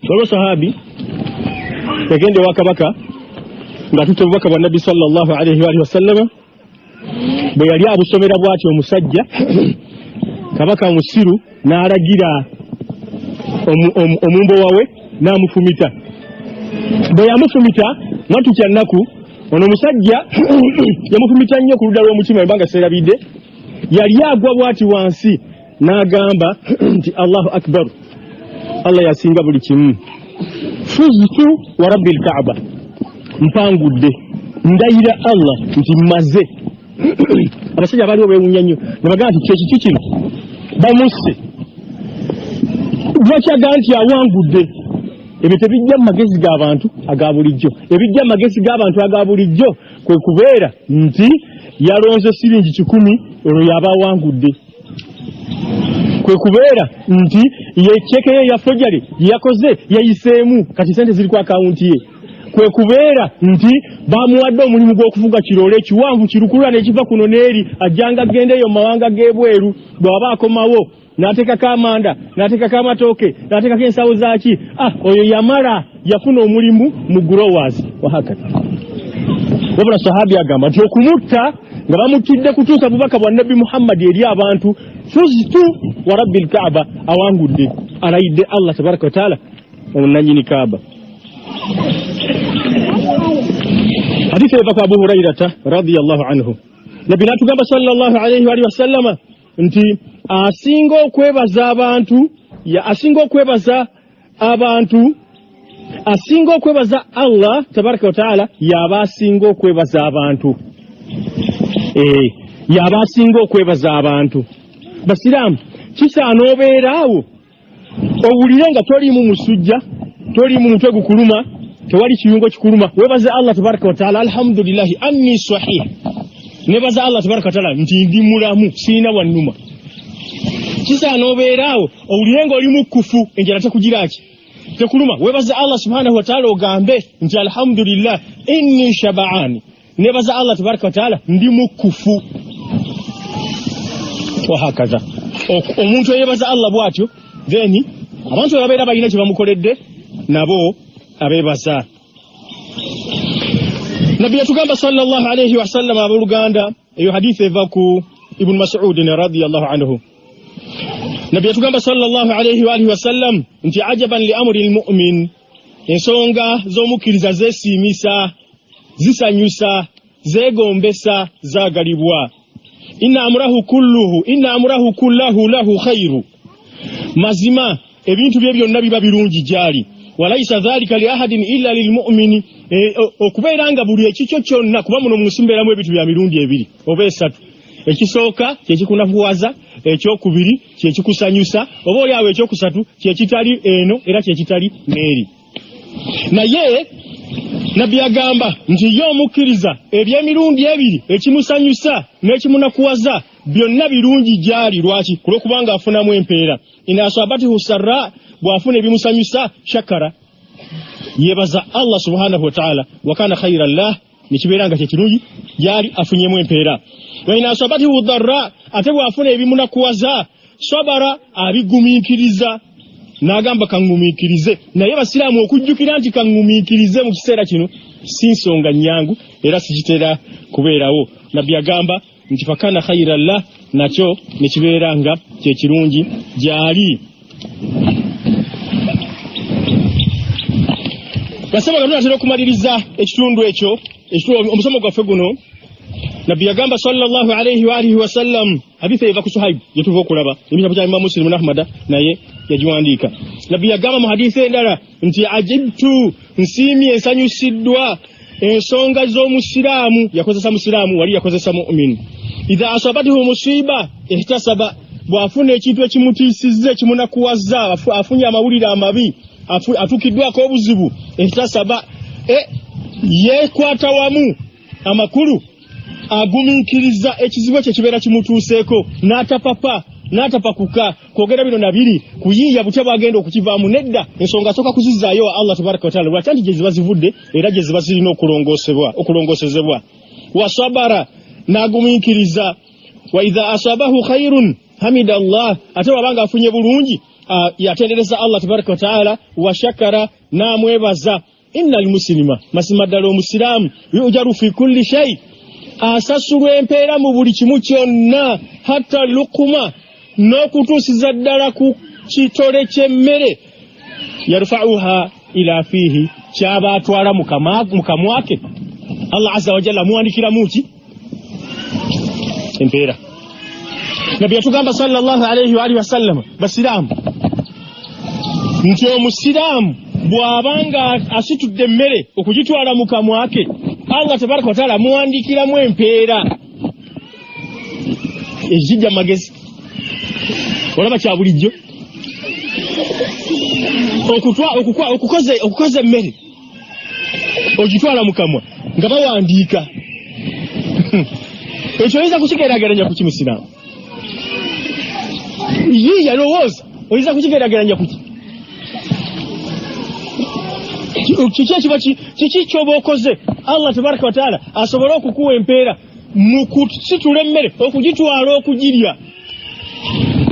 Solo sahabi yagende wakabaka nga tutubaka bwa Nabi sallallahu alayhi wa sallam bwe yali abusomera bwati omusajja kabaka musiru n'alagira omumbo wawe n'amufumita bwe yamufumita natukya nnaku ono musajja yamufumita nnyo ku ludda lw'omutima ebanga serabidde yali agwa bwati wansi n'agamba nti Allahu akbar Allah yasinga buli kimu fuztu wa rabbil Kaaba mpangudde ndayira Allah nti maze abasajja bali obewunya nnyo nebagaa nti kyekiki kino bamusse lwakyagaa nti awangudde ebyo tebijja mu magezi g'abantu aga bulijjo ebijja mu magezi g'abantu aga bulijjo kwe kubeera nti yalonze siringi 10 olwo yaba awangudde kwe kubeera nti yecheke ya fojali yakoze yayiseemu kati sente ziri ku akaunti ye kwe kubeera nti bamuwadde omulimu gw'okuvuga kirole kiwanvu kirukulula n'ekiva kuno n'eri ajjanga gendeyo mawanga g'ebweru bw'aba akomawo n'ateekako amanda n'ateekako amatooke n'ateekako ensawo zaaki oyo yamala yafuna omulimu mu growers wahakati wabula sahabi agamba nti okumutta nga bamutidde kutuusa bubaka bwa Nabi Muhammad eri abantu fuztu wa rabbil Kaaba awangudde alayidde Allah tabaraka wa taala omunanyini Kaaba. Hadithi ya Abu Hurairah radhiyallahu anhu Nabi natugamba sallallahu alayhi wa sallama nti asinga okwebaza abantu asinga okwebaza Allah tabaraka wa taala yaba asinga okwebaza abantu yaba asinga okwebaza abantu. Basiramu kisaana obeeraawo owulire nga toliimu musujja toliimu mutwe gukuluma tewali kiyungo kikuluma webaze Allah tabaraka wa taala alhamdulillahi anni sahih nebaza Allah tabaraka wa taala nti ndi mulamu siina wannuma. Kisaana obeeraawo owulire nga oli mukufu enjala tekugiraki tekuluma webaze Allah subhanahu wa taala ogambe nti alhamdulillah inni shaba'ani nebaza Allah tabaraka wa taala ndi mukufu wahakaza omuntu yebaza Allah bwatyo then abantu ababeera balina kye bamukoledde nabo abebaza. Nabi yatugamba sallallahu alayhi wa sallam abaluganda eyo hadithi eva ku Ibn Mas'ud radhiyallahu anhu. Nabi yatugamba sallallahu alayhi wa sallam nti ajaban li amri almu'min ensonga z'omukkiriza zeesiimisa zisanyusa zegombesa zagalibwa inna amrahu kullahu lahu khairu mazima ebintu bye byonna biba birungi gyali walaysa dhalika li ahadin illa lilmu'min okubeeranga buli ekikyo kyonna kuba muno musimberamu ebintu bya mirundi ebiri oba esatu ekisooka kyekikunafuwaza ekyokubiri kyekikusanyusa oba oli awo ekyokusatu kyekitali eno era kyekitali neeri. Naye Nabi agamba nti yo omukkiriza ebyemirundi ebiri ekimusanyusa n'ekimunakuwaza byonna birungi gyali lwaki kulwokubanga afunamu empeera. Ina asabatihu sarra bw'afuna ebimusanyusa shakara yebaza Allah subhanahu wa ta'ala wakana khairan lah nikibeeranga kyekirungi gyali afunyemu empeera. Wa ina asabatihu dharra ate bw'afuna ebimunakuwaza sabara abigumiikiriza n'agamba kangumiikirize. Naye basiraamu okujjukira nti kangumiikirize mu kiseera kino si nsonga nnyangu era sikitera kubeerawo. Nabbi agamba nti fakana khairan lah nakyo nekibeeranga kyekirungi gyali. Basaba nga tunatera okumaliriza ekitundu ekyo omusomo gwaffe guno. Nabbi agamba sallallahu alayhi wa sallam hadithi eva ku Suhaib yetuva okulaba ebitabu kya Imam Muslim na Ahmad naye yajiwandiika. Nabbi agamba mu hadithi endala nti ajibtu nsiimi ensanyusiddwa ensonga z'omusiraamu yakozesa musiraamu wali yakozesa mu'min idha asabatihu musiba ihtasaba bw'afuna ekintu ekimutiisizza ekimunakuwaza afunye amawulire amabi atukiddwako obuzibu ihtasaba yekwata wamu amakulu agumiikiriza ekizibu ekyo kibeera kimutuuseeko n'atapakuka kwogera bino nabiri kuyiiya butya bwagenda okukivaamu nedda ensonga asooka kuzizaayo Allah tabaraka wa taala lwaki anti gye ziba zivudde era gye ziba zirina okulongosezebwa. Wasabara n'agumiikiriza wa idha asabahu khairun hamida Allah ate wabanga afunye bulungi yatendereza Allah tabaraka wa taala wa shakara namwebaza innal muslima masimadalo muslimu yujaru fi kulli shay asasulwa empeera mu buli kimu kyonna hatta luquma n'okutuusiza ddala ku kitole ky'emmere yarfa'uha ila fihi kyaba atwala mu kamwake Allah azza wa jalla muwandikira muki empeera. Nabi yatugamba sallallahu alayhi wa alihi wasallam basiramu nti omusiramu bw'abanga asitudde emmere okugitwala mu kamwake Allah tabaraka wa taala muwandikiramu empeera ezijja magezi. Olaba kya bulijjo okukoza emmere ogitwala mu kamwa nga bawandiika ekyo oyinza kukigeraageranya ku kimusiramu ye yalowooza oyinza kukigeraageranya kuki kiki kyoba okoze Allah tabaraka wa taala asobole okukuwa empeera mu kusitula emmere okugitwala okugirya.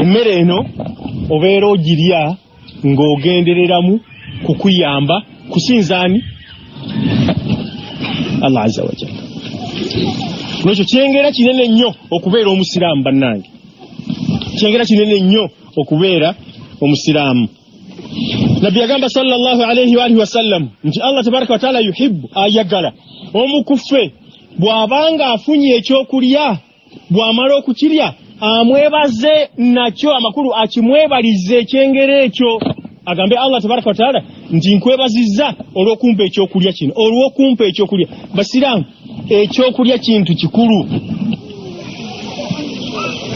Emmere eno obeera ogirya ng'ogendereramu kukuyamba kusinzaani Allah azza wa jalla. N'ekyo kyengera kinene nnyo okubeera omusiraamu bannange, kyengera kinene nnyo okubeera omusiraamu. Nabbi yagamba sallallahu alayhi wa alihi wasallam nti Allah tabaraka wa taala yuhibbu ayagala omukuffe bw'abanga afunye ekyokulya bw'amala okukirya amwebaze nakyo amakulu akimwebalize ekyengera ekyo agambe Allah tabaraka wa taala nti nkwebazizza olw'okumpa ekyokulya kino olw'okumpa ekyokulya. Basiraamu ekyokulya kintu kikulu.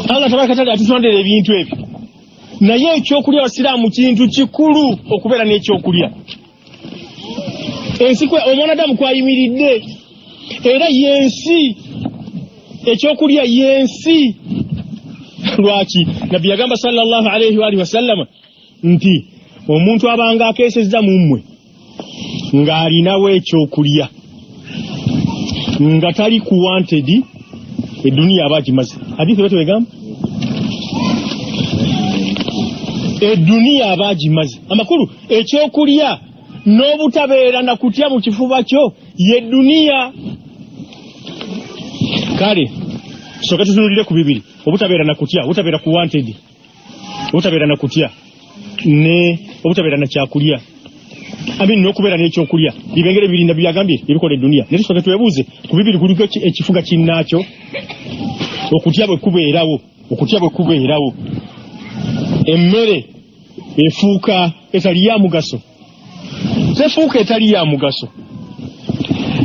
Allah tabaraka wa taala atutondera ebintu ebyo naye ekyokulya basiraamu kintu kikulu okubeera n'ekyokulya. Ensi omwanadamu kwayimiridde era yensi ekyokulya yensi. Lwaki Nabbi yagamba sallallahu alayhi wa alihi wasallam nti omuntu abanga akeesezza mu mmwe ng'alinawo ekyokulya nga tali ku wanted eduniya aba agimaze. Hadithi bwe twegamba eduniya aba agimaze. Amakulu ekyokulya n'obutabeera na kutya mu kifuba kyo ye duniya. Kale soka tutunulire ku bibiri: obutabeera na kutya, obutabeera ku wanted, obutabeera na kutya ne obutabeera na kyakulya. Amini n'okubeera n'ekyokulya bibengere bibiri Nabbi yagambye ebikola eduniya. Ne tusoka twebuuze ku bibiri kuliko ekifuga kinnaakyo. Okutya bwe kubeerawo, okutya bwe kubeerawo emmere efuuka etali ya mugaso, tefuuka etali ya mugaso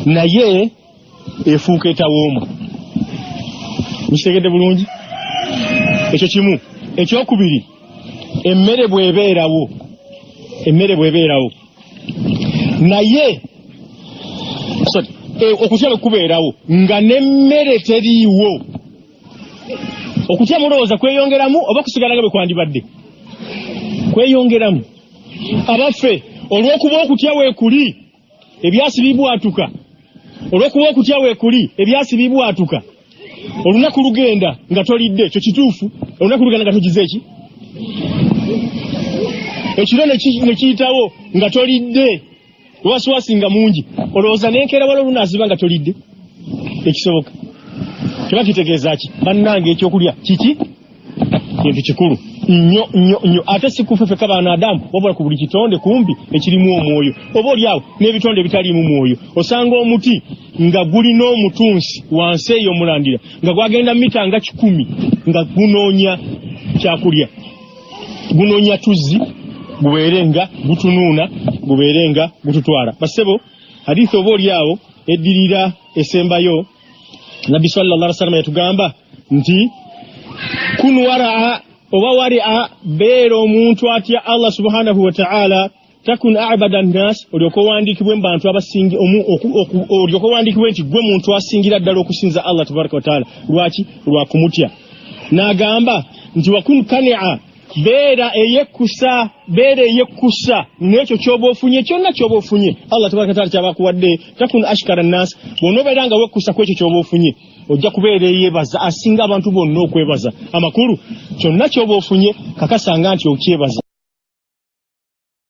naye efuuka etawooma. Mukitegedde bulungi? Ekyo kimu. Ekyokubiri, emmere bw'ebeerawo, emmere bw'ebeerawo naye okutya bwe kubeerawo nga n'emmere teriiwo, okutya mulowooza kweyongeramu oba kusigala nga bwe kwandibadde? Kweyongeramu. Abaffe olw'okuba okutya weekuli ebyasi bibwatuka, olw'okuba okutya weekuli ebyasi bibwatuka, olunaku lugenda nga tolidde. Ekyo kituufu? Olunaku lugenda nga togize eki? Ekiro ne kiyitawo nga tolidde, wasiwasi nga mungi, olowooza n'enkeera wala olunaasiba nga tolidde? Ekisoboka? Kiba kitegeeza ki? Bannange ekyokulya kiki? Kintu kikulu nnyo nnyo nnyo. Ate si kuffe ffe banadamu wabula ku buli kitonde kumpi ekirimu omwoyo. Oba oliawo n'ebitonde ebitaliimu mwoyo. Osanga omuti nga gulina omutunsi wansi eyo mulandira nga gwagenda mita nga 10 nga gunoonya kyakulya, gunoonya tuzzi gubeere nga gutunuuna, gubeere nga gututwala. Basebo hadithi oba oliawo eddirira esembayo Nabbi sallallahu alaihi wasallam yatugamba nti kunu waraa oba waria beera omuntu atya Allah subhanahu wa ta'ala takun a'bada an-nas, olyoko wandikibwe mbantu abasingi olyoko wandikibwe nti gwe muntu asingira ddala okusinza Allah tabaraka wa ta'ala. Lwaki? Lwa kumutya. N'agamba nti wakun kani'a, beera eyekusa n'ekyo ky'oba ofunye, kyonna ky'oba ofunye Allah tabaraka wa ta'ala kyaba akuwadde. Takun ashkara an-nas, bw'onoobeera nga wekusa ku ekyo ky'oba ofunye ojja kubeera eyeebaza asinga abantu bonna okwebaza. Amakulu kyonna ky'oba ofunye kakasanga nti okyebaza.